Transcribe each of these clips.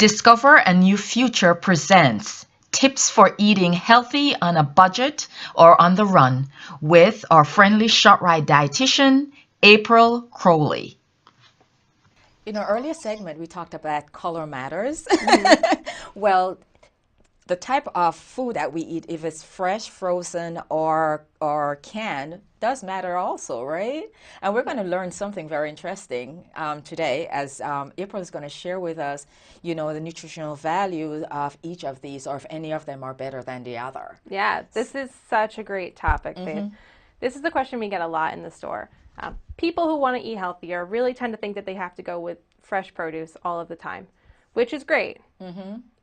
Discover a New Future presents Tips for Eating Healthy on a Budget or on the Run with our friendly ShopRite Dietitian, April Crowley. In our earlier segment, we talked about color matters. Well, the type of food that we eat, if it's fresh, frozen, or canned, does matter also, right? And we're going to learn something very interesting today, as April is going to share with us, the nutritional value of each of these, or if any of them are better than the other. Yeah, this is such a great topic, Faith. This is the question we get a lot in the store. People who want to eat healthier really tend to think that they have to go with fresh produce all of the time, which is great.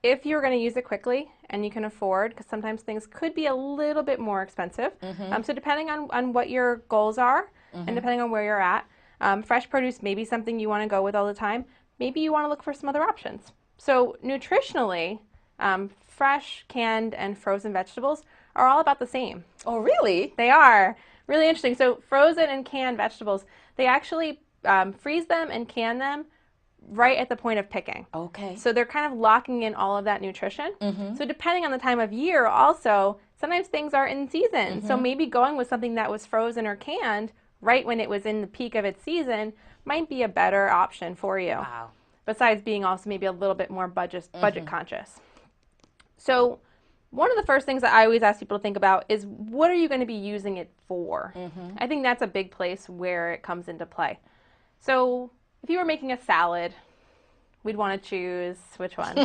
If you're going to use it quickly and you can afford, because sometimes things could be a little bit more expensive. So depending on what your goals are and depending on where you're at, fresh produce may be something you want to go with all the time. Maybe you want to look for some other options. So nutritionally, fresh, canned, and frozen vegetables are all about the same. Oh, really? They are. Really interesting. So frozen and canned vegetables, they actually freeze them and can them right at the point of picking. Okay. So they're kind of locking in all of that nutrition. So depending on the time of year also, sometimes things are in season. So maybe going with something that was frozen or canned right when it was in the peak of its season might be a better option for you. Wow. Besides being also maybe a little bit more budget conscious. So one of the first things that I always ask people to think about is, what are you going to be using it for? I think that's a big place where it comes into play. So if you were making a salad, we'd want to choose which one?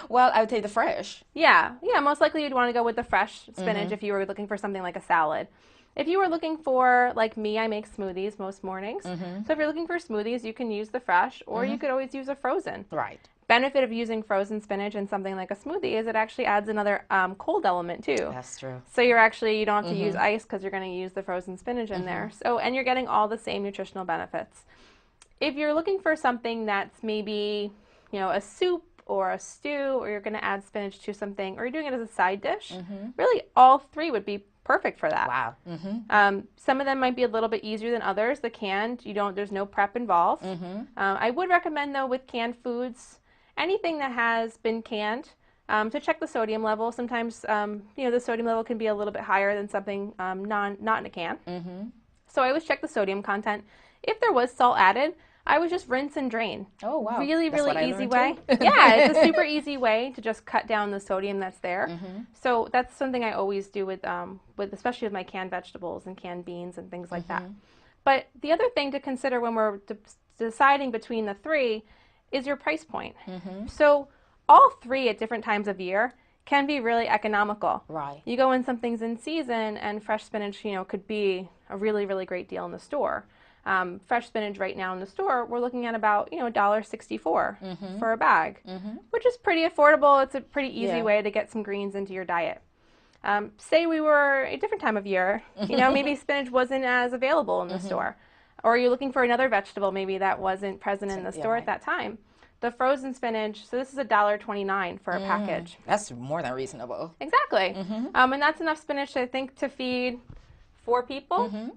Well, I would take the fresh. Yeah, most likely you'd want to go with the fresh spinach if you were looking for something like a salad. If you were looking for, like me, I make smoothies most mornings. So if you're looking for smoothies, you can use the fresh, or you could always use a frozen. Right. Benefit of using frozen spinach in something like a smoothie is it actually adds another cold element too. That's true. So you don't have to use ice because you're going to use the frozen spinach in there. So, and you're getting all the same nutritional benefits. If you're looking for something that's maybe, a soup or a stew, or you're going to add spinach to something, or you're doing it as a side dish, really all three would be perfect for that. Wow. Some of them might be a little bit easier than others. The canned, there's no prep involved. I would recommend though with canned foods, anything that has been canned, to check the sodium level. Sometimes, the sodium level can be a little bit higher than something not in a can. So I always check the sodium content. If there was salt added, I would just rinse and drain. Oh, wow. Really easy way. Too. Yeah, it's a super easy way to just cut down the sodium that's there. So that's something I always do with especially with my canned vegetables and canned beans and things like that. But the other thing to consider when we're deciding between the three is your price point. So all three at different times of year can be really economical. Right. You go in something's in season, and fresh spinach, could be a really, really great deal in the store. Fresh spinach right now in the store, we're looking at about, $1.64 for a bag, which is pretty affordable. It's a pretty easy way to get some greens into your diet. Say we were a different time of year, maybe spinach wasn't as available in the store, or you're looking for another vegetable maybe that wasn't present in the store at that time. The frozen spinach, so this is $1.29 for a package. That's more than reasonable. Exactly. And that's enough spinach, I think, to feed 4 people.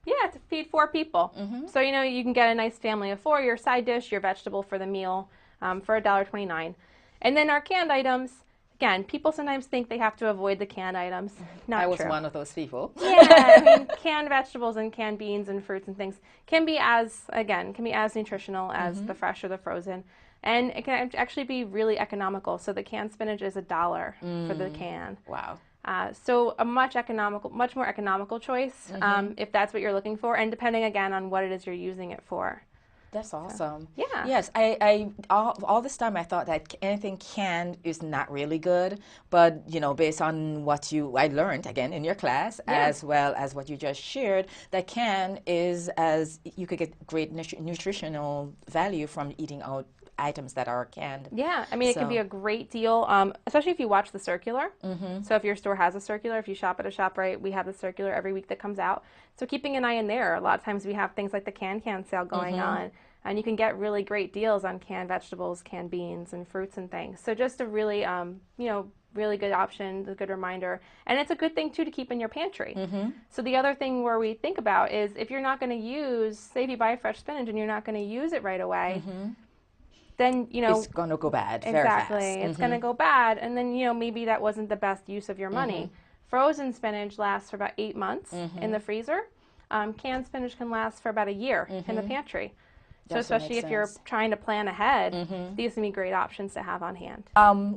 Yeah, to feed 4 people. So, you can get a nice family of 4, your side dish, your vegetable for the meal, for $1.29. And then our canned items, again, people sometimes think they have to avoid the canned items. Not true. I was one of those people. Yeah, canned vegetables and canned beans and fruits and things can be as nutritional as the fresh or the frozen. And it can actually be really economical. So the canned spinach is $1 for the can. Wow. So a much more economical choice if that's what you're looking for, and depending again on what it is you're using it for. That's awesome. So, yeah. Yes, I all this time I thought that anything canned is not really good, but based on what I learned again in your class, as well as what you just shared, that can is as you could get great nutritional value from eating out items that are canned. Yeah, it can be a great deal, especially if you watch the circular. So if your store has a circular, if you shop at a ShopRite, we have the circular every week that comes out. So keeping an eye in there. A lot of times we have things like the can sale going on, and you can get really great deals on canned vegetables, canned beans, and fruits and things. So just a really, really good option, a good reminder. And it's a good thing, too, to keep in your pantry. So the other thing where we think about is if you're not going to use, say if you buy fresh spinach and you're not going to use it right away, then, you know, it's going to go bad very exactly, fast. it's going to go bad. And then, you know, maybe that wasn't the best use of your money. Frozen spinach lasts for about 8 months in the freezer. Canned spinach can last for about a year in the pantry. So especially if you're trying to plan ahead, these can be great options to have on hand.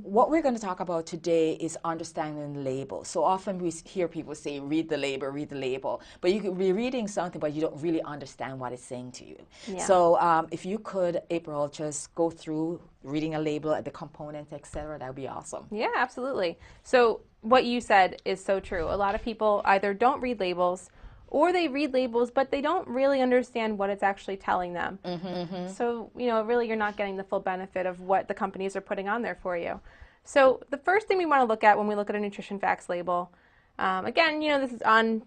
What we're going to talk about today is understanding the label. So often we hear people say, read the label. But you could be reading something, but you don't really understand what it's saying to you. Yeah. So if you could, April, just go through reading a label, the components, etc., that would be awesome. Yeah, absolutely. So what you said is so true. A lot of people either don't read labels, or they read labels, but they don't really understand what it's actually telling them. So, you know, really you're not getting the full benefit of what the companies are putting on there for you. So the first thing we want to look at when we look at a nutrition facts label, again, you know, this is on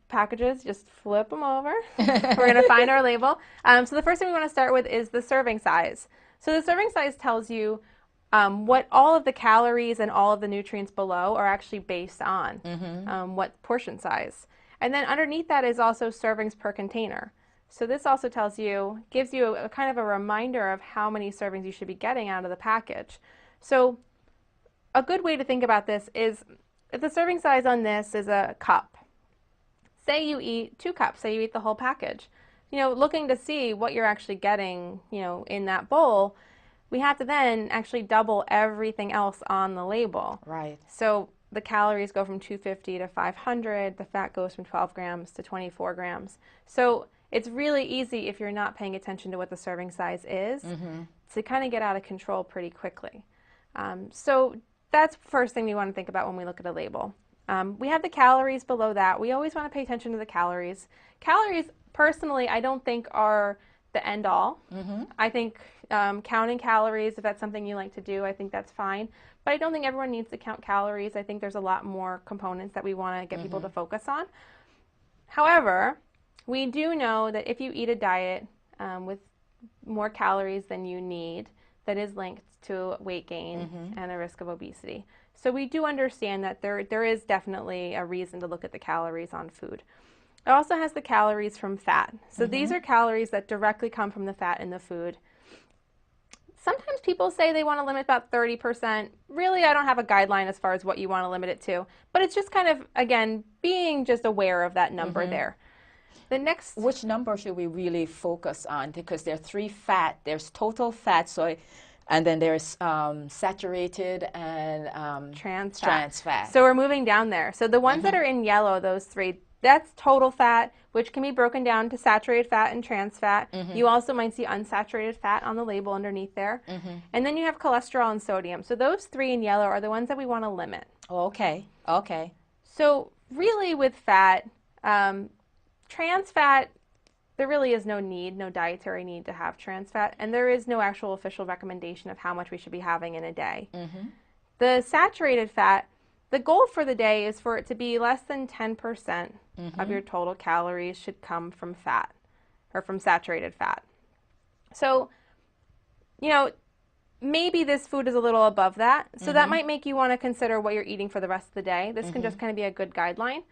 packages, just flip them over. We're going to find our label. So the first thing we want to start with is the serving size. So the serving size tells you what all of the calories and all of the nutrients below are actually based on, what portion size. And then underneath that is also servings per container. So this also tells you, gives you a kind of a reminder of how many servings you should be getting out of the package. So a good way to think about this is if the serving size on this is a cup, say you eat 2 cups, say you eat the whole package, you know, looking to see what you're actually getting, you know, in that bowl, we have to then actually double everything else on the label. Right. So the calories go from 250 to 500, the fat goes from 12 grams to 24 grams. So it's really easy if you're not paying attention to what the serving size is to kind of get out of control pretty quickly. So that's the first thing we want to think about when we look at a label. We have the calories below that. We always want to pay attention to the calories. Calories, personally, I don't think are the end all. I think counting calories, if that's something you like to do, I think that's fine. But I don't think everyone needs to count calories. I think there's a lot more components that we want to get people to focus on. However, we do know that if you eat a diet with more calories than you need, that is linked to weight gain and a risk of obesity. So we do understand that there is definitely a reason to look at the calories on food. It also has the calories from fat. So these are calories that directly come from the fat in the food. Sometimes people say they want to limit about 30%. Really, I don't have a guideline as far as what you want to limit it to. But it's just kind of, again, being just aware of that number there. The next... Which number should we really focus on? Because there are 3 fat. There's total fat, and then there's saturated and trans fat. So we're moving down there. So the ones that are in yellow, those 3, that's total fat, which can be broken down to saturated fat and trans fat. You also might see unsaturated fat on the label underneath there. And then you have cholesterol and sodium. So those 3 in yellow are the ones that we want to limit. Oh, okay. Okay. So really with fat, trans fat, there really is no dietary need to have trans fat. And there is no actual official recommendation of how much we should be having in a day. The saturated fat, the goal for the day is for it to be less than 10% of your total calories should come from fat or from saturated fat. So, you know, maybe this food is a little above that. So that might make you want to consider what you're eating for the rest of the day. This can just kind of be a good guideline.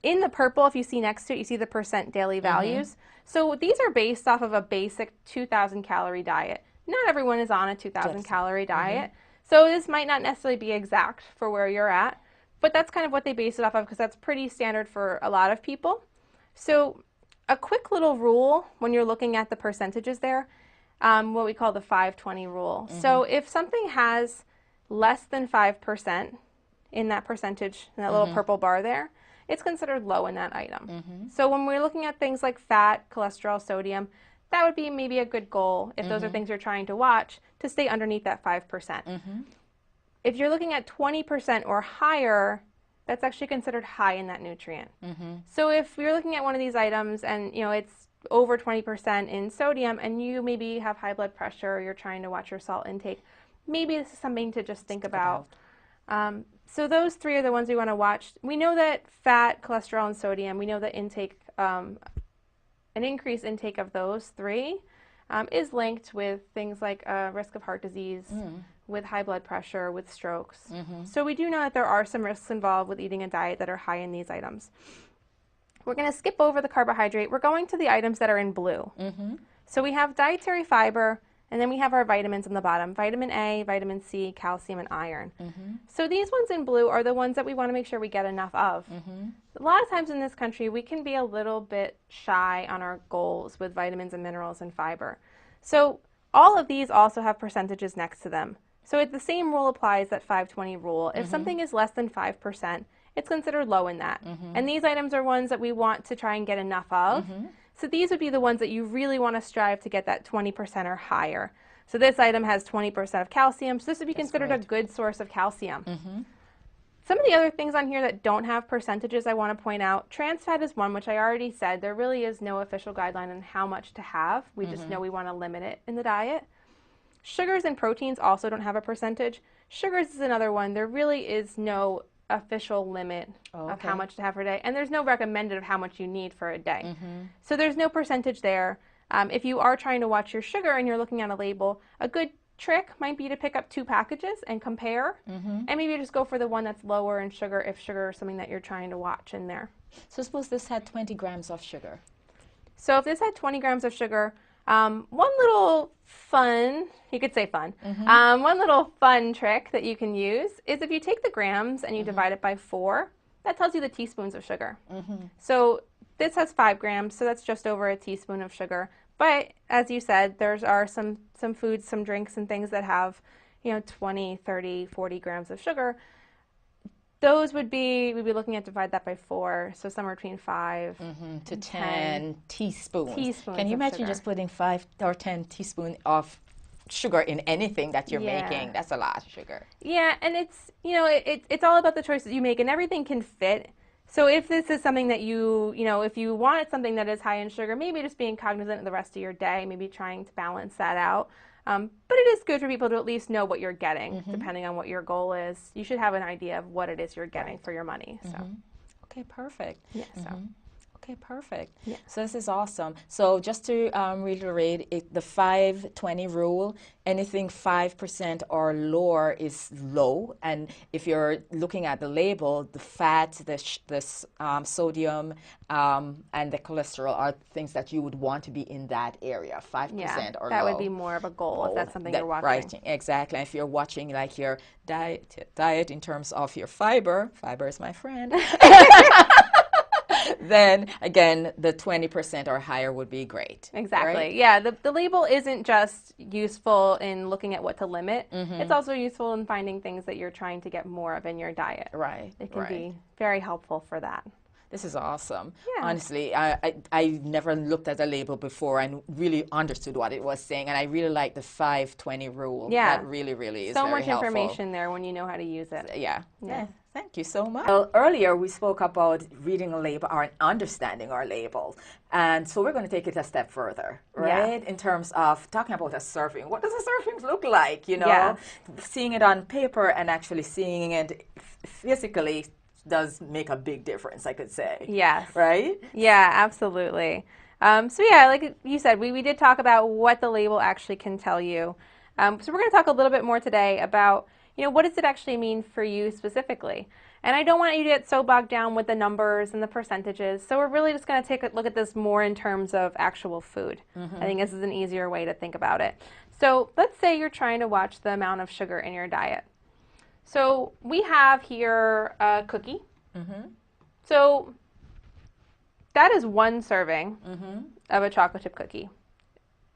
In the purple, if you see next to it, you see the percent daily values. So these are based off of a basic 2,000 calorie diet. Not everyone is on a 2,000 calorie diet. So this might not necessarily be exact for where you're at, but that's kind of what they base it off of because that's pretty standard for a lot of people. So a quick little rule when you're looking at the percentages there, what we call the 5-20 rule. So if something has less than 5% in that percentage, in that little purple bar there, it's considered low in that item. So when we're looking at things like fat, cholesterol, sodium, that would be maybe a good goal if those are things you're trying to watch to stay underneath that 5%. If you're looking at 20% or higher, that's actually considered high in that nutrient. So if you're looking at one of these items and you know it's over 20% in sodium and you maybe have high blood pressure or you're trying to watch your salt intake, maybe this is something to just think about. So those 3 are the ones we want to watch. We know that fat, cholesterol, and sodium, we know that intake, an increased intake of those 3 is linked with things like risk of heart disease, with high blood pressure, with strokes. So we do know that there are some risks involved with eating a diet that are high in these items. We're going to skip over the carbohydrate. We're going to the items that are in blue. So we have dietary fiber And then we have our vitamins on the bottom, vitamin A, vitamin C, calcium, and iron. So these ones in blue are the ones that we want to make sure we get enough of. A lot of times in this country, we can be a little bit shy on our goals with vitamins and minerals and fiber. So all of these also have percentages next to them. So the same rule applies, that 5-20 rule. If something is less than 5%, it's considered low in that. And these items are ones that we want to try and get enough of. So these would be the ones that you really want to strive to get that 20% or higher. So this item has 20% of calcium, so this would be considered a good source of calcium. Some of the other things on here that don't have percentages I want to point out, trans fat is one, which I already said. There really is no official guideline on how much to have. We just know we want to limit it in the diet. Sugars and proteins also don't have a percentage. Sugars is another one. There really is no official limit of how much to have per day, and there's no recommended of how much you need for a day. So there's no percentage there. If you are trying to watch your sugar and you're looking at a label, a good trick might be to pick up 2 packages and compare, and maybe just go for the one that's lower in sugar if sugar is something that you're trying to watch in there. So suppose this had 20 grams of sugar. So if this had 20 grams of sugar, one little fun, you could say fun, one little fun trick that you can use is if you take the grams and you divide it by 4, that tells you the teaspoons of sugar. So this has 5 grams, so that's just over a teaspoon of sugar. But as you said, there are some foods, some drinks and things that have, 20, 30, 40 grams of sugar. Those we'd be looking at divide that by 4, so somewhere between 5 to 10 teaspoons. Can you of imagine sugar. just putting 5 or 10 teaspoons of sugar in anything that you're making? That's a lot of sugar. Yeah, and it's, it's all about the choices you make, and everything can fit. So if this is something that if you wanted something that is high in sugar, maybe just being cognizant of the rest of your day, maybe trying to balance that out. But it is good for people to at least know what you're getting, depending on what your goal is. You should have an idea of what it is you're getting for your money. So. Okay, perfect. Yeah. So. Okay, perfect. Yeah. So this is awesome. So just to reiterate, the 5-20 rule, anything 5% or lower is low. And if you're looking at the label, the fat, the sodium, and the cholesterol are things that you would want to be in that area, 5% or low. That would be more of a goal if that's something you're watching. Right, exactly. If you're watching like your diet in terms of your fiber is my friend. Then again, the 20% or higher would be great. Exactly. Right? Yeah, the label isn't just useful in looking at what to limit. It's also useful in finding things that you're trying to get more of in your diet. Right. It can be very helpful for that. This is awesome. Yeah. Honestly, I never looked at the label before and really understood what it was saying. And I really like the 5-20 rule. Yeah. That really, really is so very much helpful. information there when you know how to use it. Yeah. Yeah. Thank you so much. Well, earlier we spoke about reading a label or understanding our label. And so we're going to take it a step further, right? In terms of talking about a serving. What does a serving look like, Seeing it on paper and actually seeing it physically does make a big difference, I could say. Yes. Right? Yeah, absolutely. So yeah, like you said, we did talk about what the label actually can tell you. So we're going to talk a little bit more today about what does it actually mean for you specifically? And I don't want you to get so bogged down with the numbers and the percentages. So we're really just going to take a look at this more in terms of actual food. I think this is an easier way to think about it. So let's say you're trying to watch the amount of sugar in your diet. So we have here a cookie. So that is one serving of a chocolate chip cookie,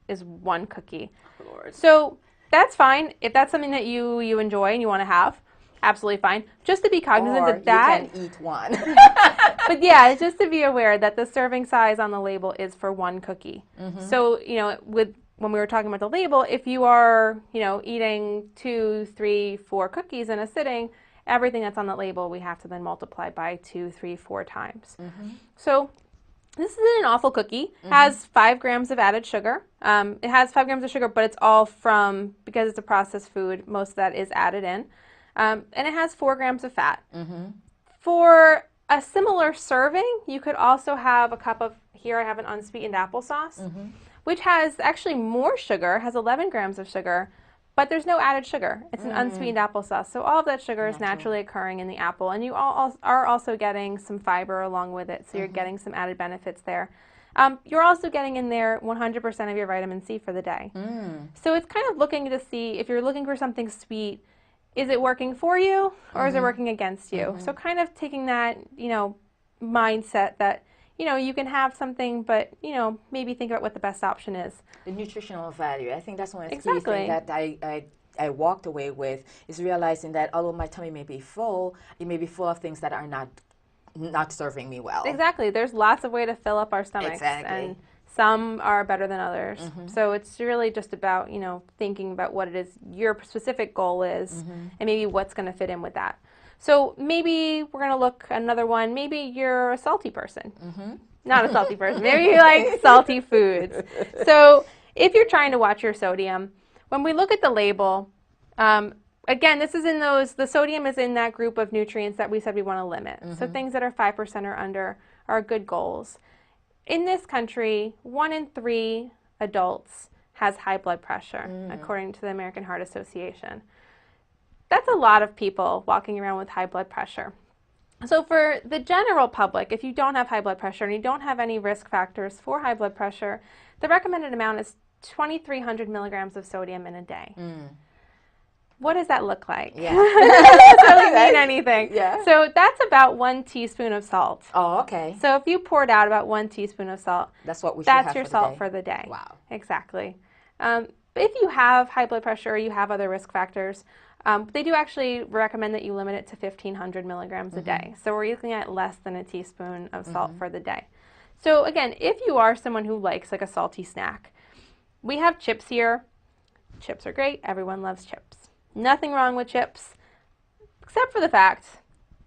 is one cookie. Lord. So that's fine. If that's something that you enjoy and you want to have, absolutely fine. Just to be cognizant that you can eat one. But yeah, just to be aware that the serving size on the label is for one cookie. So, when we were talking about the label, if you are, eating 2, 3, 4 cookies in a sitting, everything that's on the label we have to then multiply by 2, 3, 4 times. So this isn't an awful cookie. It has 5 grams of added sugar. It has 5 grams of sugar, but it's all because it's a processed food, most of that is added in. And it has 4 grams of fat. For a similar serving, you could also have a cup of, here I have an unsweetened applesauce, which has actually more sugar, has 11 grams of sugar, but there's no added sugar. It's an unsweetened applesauce. So all of that sugar is naturally occurring in the apple, and you are also getting some fiber along with it, so you're getting some added benefits there. You're also getting in there 100% of your vitamin C for the day. So it's kind of looking to see if you're looking for something sweet, is it working for you or is it working against you? So kind of taking that, mindset that, you can have something, but, maybe think about what the best option is. The nutritional value. I think that's one of the key Exactly. things that I walked away with, is realizing that although my tummy may be full, it may be full of things that are not serving me well. Exactly. There's lots of way to fill up our stomachs. Exactly. And some are better than others. So it's really just about, thinking about what it is your specific goal is and maybe what's going to fit in with that. So maybe we're going to look at another one. Maybe you're a salty person. Not a salty person. Maybe you like salty foods. So if you're trying to watch your sodium, when we look at the label, again, this is in the sodium is in that group of nutrients that we said we want to limit. So things that are 5% or under are good goals. In this country, 1 in 3 adults has high blood pressure, according to the American Heart Association. That's a lot of people walking around with high blood pressure. So for the general public, if you don't have high blood pressure and you don't have any risk factors for high blood pressure, the recommended amount is 2,300 milligrams of sodium in a day. What does that look like? Yeah. It doesn't really mean anything. Yeah. So that's about 1 teaspoon of salt. Oh, okay. So if you poured out about 1 teaspoon of salt, That's what we should have that's your for the salt day. for the day. Wow. Exactly. If you have high blood pressure or you have other risk factors, they do actually recommend that you limit it to 1,500 milligrams a day. So we're looking at less than a teaspoon of salt for the day. So again, if you are someone who likes like a salty snack, we have chips here. Chips are great. Everyone loves chips. Nothing wrong with chips, except for the fact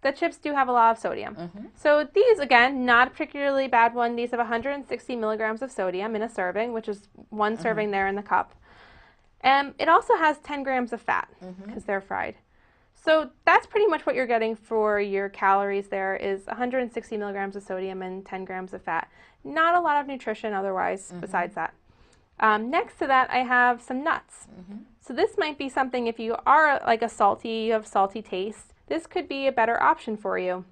that chips do have a lot of sodium. So these, again, not a particularly bad one. These have 160 milligrams of sodium in a serving, which is 1 serving there in the cup. And it also has 10 grams of fat because they're fried. So that's pretty much what you're getting for your calories there, is 160 milligrams of sodium and 10 grams of fat. Not a lot of nutrition otherwise besides that. Next to that, I have some nuts. So this might be something, if you are like you have salty taste, this could be a better option for you.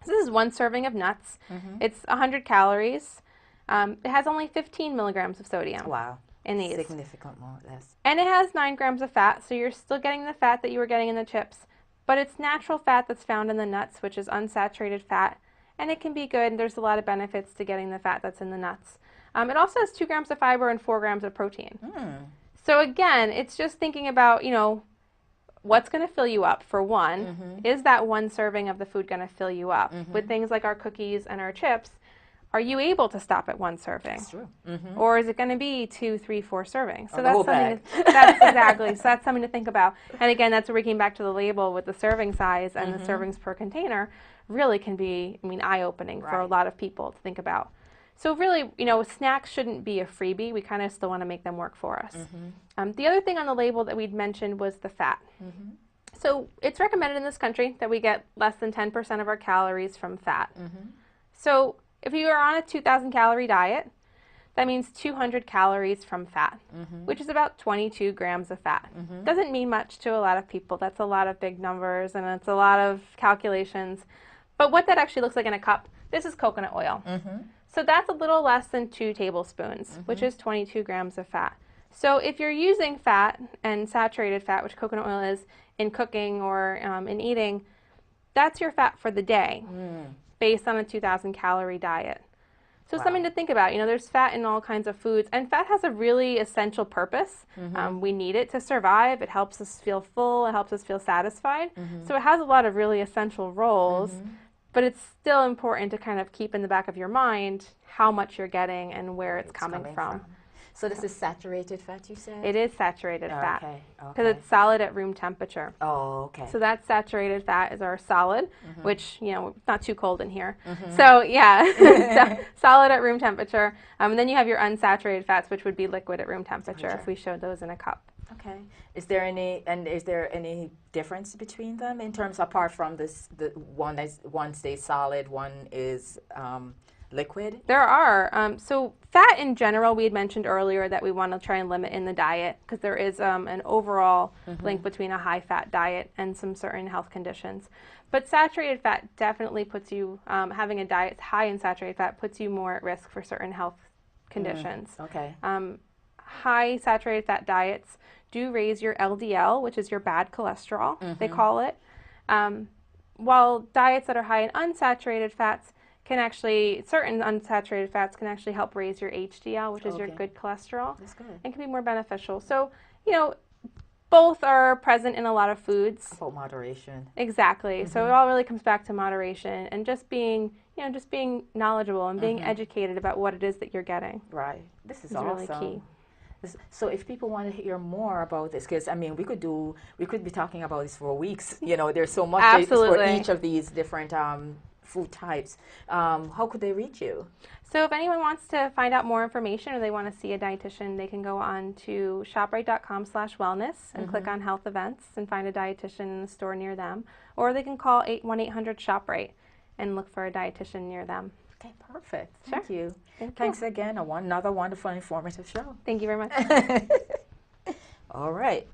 So this is 1 serving of nuts. It's 100 calories. It has only 15 milligrams of sodium. Wow. In these. Significant more or less. And it has 9 grams of fat, so you're still getting the fat that you were getting in the chips, but it's natural fat that's found in the nuts, which is unsaturated fat, and it can be good. There's a lot of benefits to getting the fat that's in the nuts. It also has 2 grams of fiber and 4 grams of protein. So again, it's just thinking about, what's going to fill you up, for one. Is that 1 serving of the food going to fill you up? With things like our cookies and our chips, are you able to stop at 1 serving? That's true. Or is it going to be 2, 3, 4 servings? So Or the whole that's exactly. So that's something to think about. And again, that's where we came back to the label with the serving size and the servings per container. Really can be, eye-opening for a lot of people to think about. So really, snacks shouldn't be a freebie. We kind of still want to make them work for us. The other thing on the label that we'd mentioned was the fat. So it's recommended in this country that we get less than 10% of our calories from fat. So if you are on a 2,000 calorie diet, that means 200 calories from fat, which is about 22 grams of fat. Doesn't mean much to a lot of people. That's a lot of big numbers and it's a lot of calculations. But what that actually looks like in a cup, this is coconut oil. So that's a little less than 2 tablespoons, which is 22 grams of fat. So if you're using fat and saturated fat, which coconut oil is, in cooking or in eating, that's your fat for the day, based on a 2,000 calorie diet. So something to think about. There's fat in all kinds of foods, and fat has a really essential purpose. We need it to survive. It helps us feel full. It helps us feel satisfied. So it has a lot of really essential roles, but it's still important to kind of keep in the back of your mind how much you're getting and where it's coming from. So this is saturated fat, you said? It is saturated fat Okay. because it's solid at room temperature. Oh, okay. So that saturated fat is our solid, which, it's not too cold in here. So yeah, so solid at room temperature. And then you have your unsaturated fats, which would be liquid at room temperature if we showed those in a cup. Okay. Is there any difference between them in terms, apart from this, one stays solid, one is liquid? There are. So Fat in general, we had mentioned earlier that we want to try and limit in the diet because there is an overall link between a high-fat diet and some certain health conditions. But saturated fat definitely puts you, having a diet high in saturated fat puts you more at risk for certain health conditions. Okay. High saturated fat diets do raise your LDL, which is your bad cholesterol, they call it. While diets that are high in unsaturated fats can actually, certain unsaturated fats can actually help raise your HDL, which is your good cholesterol. That's good. And can be more beneficial. So, you know, both are present in a lot of foods. About moderation. Exactly. So it all really comes back to moderation and just being, you know, just being knowledgeable and being educated about what it is that you're getting. Right. This is really awesome. key. So if people want to hear more about this, because I mean, we could be talking about this for weeks. You know, there's so much for each of these different food types. How could they reach you? So if anyone wants to find out more information or they want to see a dietitian, they can go on to shoprite.com/wellness and click on health events and find a dietitian in the store near them. Or they can call 1-800-ShopRite and look for a dietitian near them. Okay, perfect. Sure. Thank you. Thanks again. Another wonderful, informative show. Thank you very much. All right.